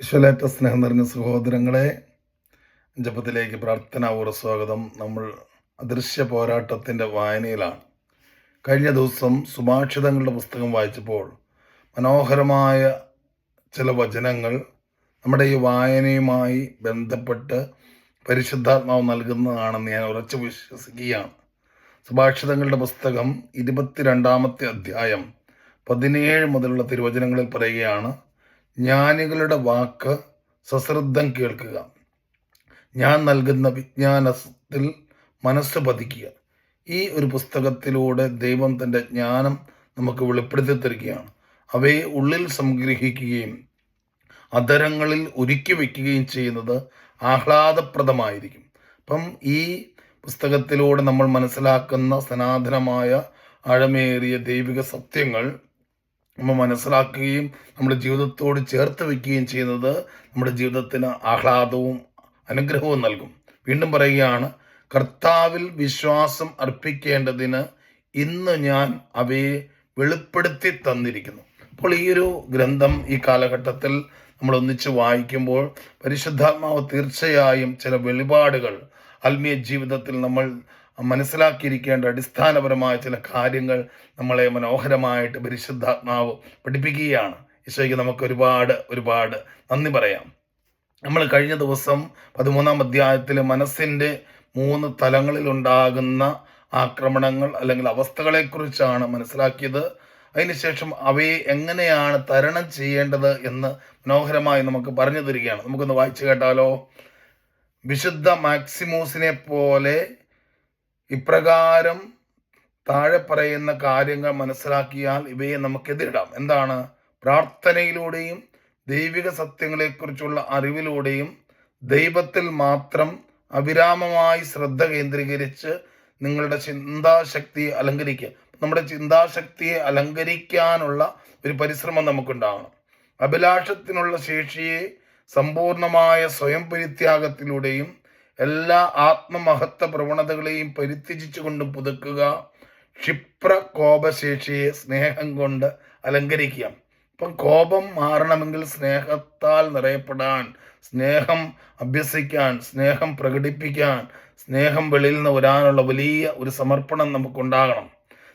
ഈശോലേറ്റ സ്നേഹം നിറഞ്ഞ സഹോദരങ്ങളെ, ജപത്തിലേക്ക് പ്രാർത്ഥനാപൂർവ്വ സ്വാഗതം. നമ്മൾ അദൃശ്യ പോരാട്ടത്തിൻ്റെ വായനയിലാണ്. കഴിഞ്ഞ ദിവസം സുഭാഷിതങ്ങളുടെ പുസ്തകം വായിച്ചപ്പോൾ മനോഹരമായ ചില വചനങ്ങൾ നമ്മുടെ ഈ വായനയുമായി ബന്ധപ്പെട്ട് പരിശുദ്ധാത്മാവ് നൽകുന്നതാണെന്ന് ഞാൻ ഉറച്ചു വിശ്വസിക്കുകയാണ്. സുഭാഷിതങ്ങളുടെ പുസ്തകം 22-ാമത്തെ അധ്യായം 17 മുതലുള്ള തിരുവചനങ്ങളിൽ പറയുകയാണ്: ജ്ഞാനികളുടെ വാക്ക് സശ്രദ്ധം കേൾക്കുക, ഞാൻ നൽകുന്ന വിജ്ഞാനത്തിൽ മനസ്സ് പതിക്കുക. ഈ ഒരു പുസ്തകത്തിലൂടെ ദൈവം തൻ്റെ ജ്ഞാനം നമുക്ക് വെളിപ്പെടുത്തി തരികയാണ്. അവയെ ഉള്ളിൽ സംഗ്രഹിക്കുകയും അധരങ്ങളിൽ ഒരുക്കി വയ്ക്കുകയും ചെയ്യുന്നത് ആഹ്ലാദപ്രദമായിരിക്കും. അപ്പം ഈ പുസ്തകത്തിലൂടെ നമ്മൾ മനസ്സിലാക്കുന്ന സനാതനമായ ആഴമേറിയ ദൈവിക സത്യങ്ങൾ നമ്മൾ മനസ്സിലാക്കുകയും നമ്മുടെ ജീവിതത്തോട് ചേർത്ത് വയ്ക്കുകയും ചെയ്യുന്നത് നമ്മുടെ ജീവിതത്തിന് ആഹ്ലാദവും അനുഗ്രഹവും നൽകും. വീണ്ടും പറയുകയാണ്: കർത്താവിൽ വിശ്വാസം അർപ്പിക്കേണ്ടതിന് ഇന്ന് ഞാൻ അവയെ വെളിപ്പെടുത്തി തന്നിരിക്കുന്നു. അപ്പോൾ ഈ ഒരു ഗ്രന്ഥം ഈ കാലഘട്ടത്തിൽ നമ്മൾ ഒന്നിച്ച് വായിക്കുമ്പോൾ പരിശുദ്ധാത്മാവ് തീർച്ചയായും ചില വെളിപാടുകൾ ആത്മീയ ജീവിതത്തിൽ നമ്മൾ മനസ്സിലാക്കിയിരിക്കേണ്ട അടിസ്ഥാനപരമായ ചില കാര്യങ്ങൾ നമ്മളെ മനോഹരമായിട്ട് പരിശുദ്ധാത്മാവ് പഠിപ്പിക്കുകയാണ്. ഈശോയ്ക്ക് നമുക്ക് ഒരുപാട് നന്ദി പറയാം. നമ്മൾ കഴിഞ്ഞ ദിവസം 13-ാം അധ്യായത്തിൽ മനസ്സിൻ്റെ 3 തലങ്ങളിലുണ്ടാകുന്ന ആക്രമണങ്ങൾ അല്ലെങ്കിൽ അവസ്ഥകളെക്കുറിച്ചാണ് മനസ്സിലാക്കിയത്. അതിനുശേഷം അവയെ എങ്ങനെയാണ് തരണം ചെയ്യേണ്ടത് എന്ന് മനോഹരമായി നമുക്ക് പറഞ്ഞു തരികയാണ്. നമുക്കൊന്ന് വായിച്ചു കേട്ടാലോ? വിശുദ്ധ മാക്സിമൂസിനെ പോലെ ഇപ്രകാരം താഴെ പറയുന്ന കാര്യങ്ങൾ മനസ്സിലാക്കിയാൽ ഇവയെ നമുക്കെതിരിടാം. എന്താണ്? പ്രാർത്ഥനയിലൂടെയും ദൈവിക സത്യങ്ങളെക്കുറിച്ചുള്ള അറിവിലൂടെയും ദൈവത്തിൽ മാത്രം അവിരാമമായി ശ്രദ്ധ കേന്ദ്രീകരിച്ച് നിങ്ങളുടെ ചിന്താശക്തിയെ അലങ്കരിക്കുക. നമ്മുടെ ചിന്താശക്തിയെ അലങ്കരിക്കാനുള്ള ഒരു പരിശ്രമം നമുക്കുണ്ടാകണം. അഭിലാഷത്തിനുള്ള ശേഷിയെ സമ്പൂർണമായ സ്വയം പരിത്യാഗത്തിലൂടെയും എല്ലാ ആത്മമഹത്വ പ്രവണതകളെയും പരിത്യജിച്ചുകൊണ്ട് പുതുക്കുക. ക്ഷിപ്ര കോപശേഷിയെ സ്നേഹം കൊണ്ട് അലങ്കരിക്കുക. ഇപ്പം കോപം മാറണമെങ്കിൽ സ്നേഹത്താൽ നിറയപ്പെടാൻ, സ്നേഹം അഭ്യസിക്കാൻ, സ്നേഹം പ്രകടിപ്പിക്കാൻ, സ്നേഹം വെളിയിൽ നിന്ന് വരാനുള്ള വലിയ ഒരു സമർപ്പണം നമുക്കുണ്ടാകണം.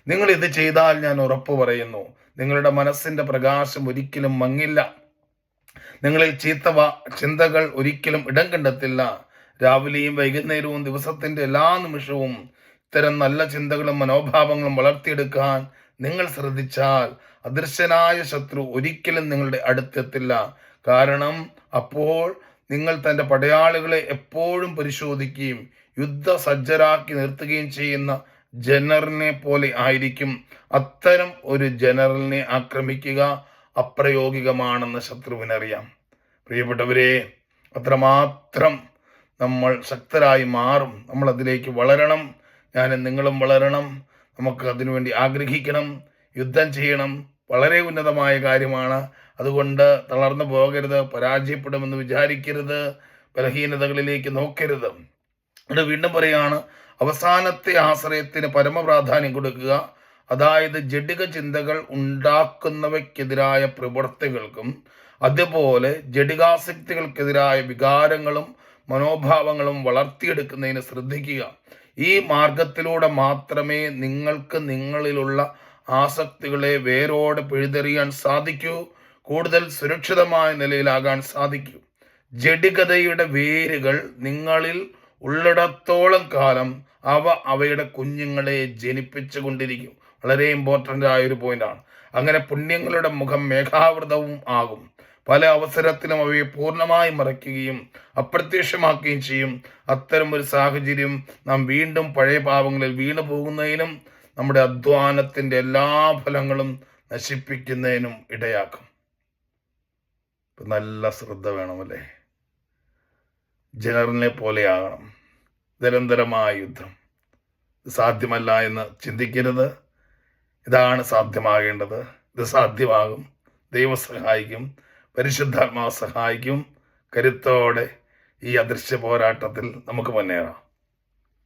നിങ്ങൾ ഇത് ചെയ്താൽ ഞാൻ ഉറപ്പ് പറയുന്നു, നിങ്ങളുടെ മനസ്സിൻ്റെ പ്രകാശം ഒരിക്കലും മങ്ങില്ല. നിങ്ങളിൽ ചിന്തകൾ ഒരിക്കലും ഇടം കണ്ടെത്തില്ല. രാവിലെയും വൈകുന്നേരവും ദിവസത്തിൻ്റെ എല്ലാ നിമിഷവും ഇത്തരം നല്ല ചിന്തകളും മനോഭാവങ്ങളും വളർത്തിയെടുക്കാൻ നിങ്ങൾ ശ്രദ്ധിച്ചാൽ അദൃശ്യനായ ശത്രു ഒരിക്കലും നിങ്ങളുടെ അടുത്തെത്തില്ല. കാരണം അപ്പോൾ നിങ്ങൾ തൻ്റെ പടയാളികളെ എപ്പോഴും പരിശോധിക്കുകയും യുദ്ധസജ്ജരാക്കി നിർത്തുകയും ചെയ്യുന്ന ജനറലിനെ പോലെ ആയിരിക്കും. അത്തരം ഒരു ജനറലിനെ ആക്രമിക്കുക അപ്രായോഗികമാണെന്ന് ശത്രുവിനറിയാം. പ്രിയപ്പെട്ടവരെ, അത്രമാത്രം നമ്മൾ ശക്തരായി മാറും. നമ്മൾ അതിലേക്ക് വളരണം. ഞാനും നിങ്ങളും വളരണം. നമുക്ക് അതിനുവേണ്ടി ആഗ്രഹിക്കണം, യുദ്ധം ചെയ്യണം. വളരെ ഉന്നതമായ കാര്യമാണ്. അതുകൊണ്ട് തളർന്നു പോകരുത്, പരാജയപ്പെടുമെന്ന് വിചാരിക്കരുത്, ബലഹീനതകളിലേക്ക് നോക്കരുത്. അത് വീണ്ടും പറയുകയാണ്: അവസാനത്തെ ആശ്രയത്തിന് പരമപ്രാധാന്യം കൊടുക്കുക. അതായത് ജഡിക ചിന്തകൾ ഉണ്ടാക്കുന്നവയ്ക്കെതിരായ പ്രവൃത്തികൾക്കും അതുപോലെ ജഡികാസക്തികൾക്കെതിരായ വികാരങ്ങളും മനോഭാവങ്ങളും വളർത്തിയെടുക്കുന്നതിന് ശ്രദ്ധിക്കുക. ഈ മാർഗത്തിലൂടെ മാത്രമേ നിങ്ങൾക്ക് നിങ്ങളിലുള്ള ആസക്തികളെ വേരോടെ പിഴുതെറിയാൻ സാധിക്കൂ, കൂടുതൽ സുരക്ഷിതമായ നിലയിലാകാൻ സാധിക്കൂ. ജഡികതയുടെ വേരുകൾ നിങ്ങളിൽ ഉള്ളിടത്തോളം കാലം അവയുടെ കുഞ്ഞുങ്ങളെ ജനിപ്പിച്ചു കൊണ്ടിരിക്കും. വളരെ ഇമ്പോർട്ടൻ്റ് ആയൊരു പോയിന്റാണ്. അങ്ങനെ പുണ്യങ്ങളുടെ മുഖം മേഘാവൃതവും ആകും. പല അവസരത്തിലും അവയെ പൂർണ്ണമായി മറയ്ക്കുകയും അപ്രത്യക്ഷമാക്കുകയും ചെയ്യും. അത്തരം ഒരു സാഹചര്യം നാം വീണ്ടും പഴയ പാപങ്ങളിൽ വീണു പോകുന്നതിനും നമ്മുടെ അധ്വാനത്തിൻ്റെ എല്ലാ ഫലങ്ങളും നശിപ്പിക്കുന്നതിനും ഇടയാക്കും. നല്ല ശ്രദ്ധ വേണമല്ലേ? ജനറലിനെ പോലെയാകണം. നിരന്തരമായ യുദ്ധം സാധ്യമല്ല എന്ന് ചിന്തിക്കരുത്. ഇതാണ് സാധ്യമാകേണ്ടത്. ഇത് സാധ്യമാകും. ദൈവം സഹായിക്കും, പരിശുദ്ധാത്മാവ് സഹായിക്കും. കരുത്തോടെ ഈ അദൃശ്യ പോരാട്ടത്തിൽ നമുക്ക് മുന്നേറാം.